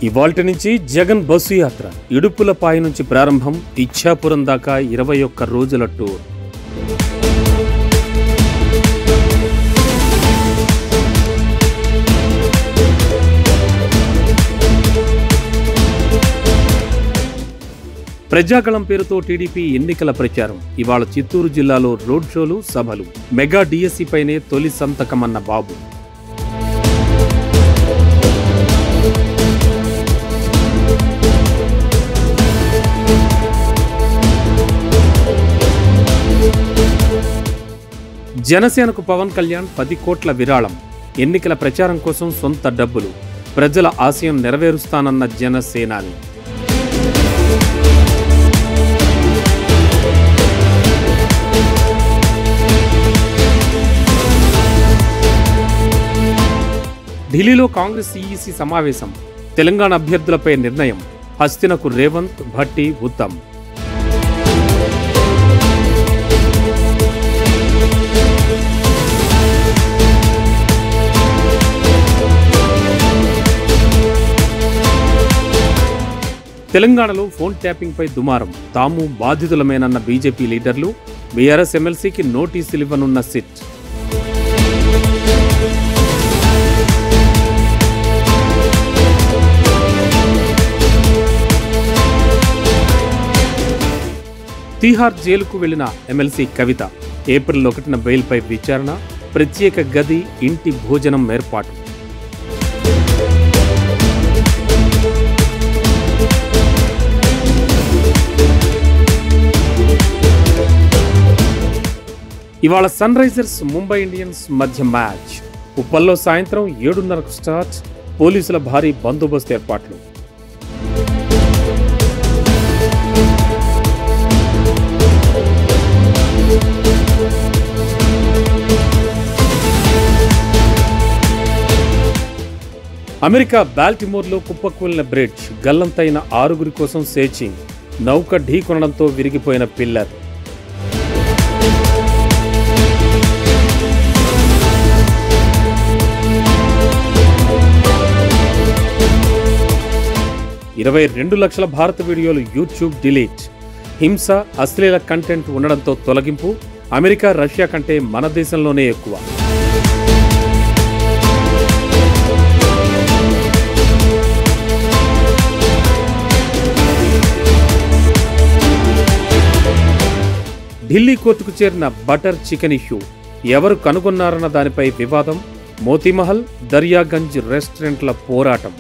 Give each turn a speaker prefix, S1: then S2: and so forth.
S1: ఇవాల్టి నుంచి జగన్ బస్సు యాత్ర ఇడుపులపాయ నుంచి ప్రారంభం, ఇచ్ఛాపురం దాకా 21 రోజుల టూర్. ప్రజాగళం పేరుతో టీడీపీ ఎన్నికల ప్రచారం. ఇవాళ చిత్తూరు జిల్లాలో రోడ్ షోలు, సభలు. మెగా డిఎస్సి పైనే తొలి సంతకమన్న బాబు. జనసేనకు పవన్ కళ్యాణ్ 10 కోట్ల విరాళం. ఎన్నికల ప్రచారం కోసం సొంత డబ్బులు. ప్రజల ఆశయం నెరవేరుస్తానన్న జనసేనాని. ఢిల్లీలో కాంగ్రెస్ ఈఈసీ సమావేశం. తెలంగాణ అభ్యర్థులపై నిర్ణయం. హస్తినకు రేవంత్, భట్టి, ఉత్తమ్. తెలంగాణలో ఫోన్ ట్యాపింగ్ పై దుమారం. తాము బాధితులమేనన్న బీజేపీ లీడర్లు. బీఆర్ఎస్ ఎమ్మెల్సీకి నోటీసులు ఇవ్వనున్న సిట్. తీహార్ జైలుకు వెళ్లిన ఎమ్మెల్సీ కవిత. ఏప్రిల్ 1న బెయిల్పై విచారణ. ప్రత్యేక గది, ఇంటి భోజనం ఏర్పాటు. ఇవాళ సన్ రైజర్స్, ముంబై ఇండియన్స్ మధ్య మ్యాచ్. ఉప్పల్లో సాయంత్రం 7:30కు స్టార్ట్. పోలీసుల భారీ బందోబస్తు ఏర్పాట్లు. America బాల్టిమోర్లో కుప్పకూలిన bridge. గల్లంతైన 6 కోసం సేర్చింగ్. నౌక ఢీకొనడంతో విరిగిపోయిన పిల్లర్. $22 లక్షల భారత వీడియోలు యూట్యూబ్ డిలీట్. హింస, అశ్లీల కంటెంట్ ఉండడంతో తొలగింపు. అమెరికా, రష్యా కంటే మన దేశంలోనే ఎక్కువ. ఢిల్లీ కోర్టుకు చేరిన బటర్ చికెన్ ఇష్యూ. ఎవరు కనుగొన్నారన్న దానిపై వివాదం. మోతీమహల్, దర్యాగంజ్ రెస్టారెంట్ల పోరాటం.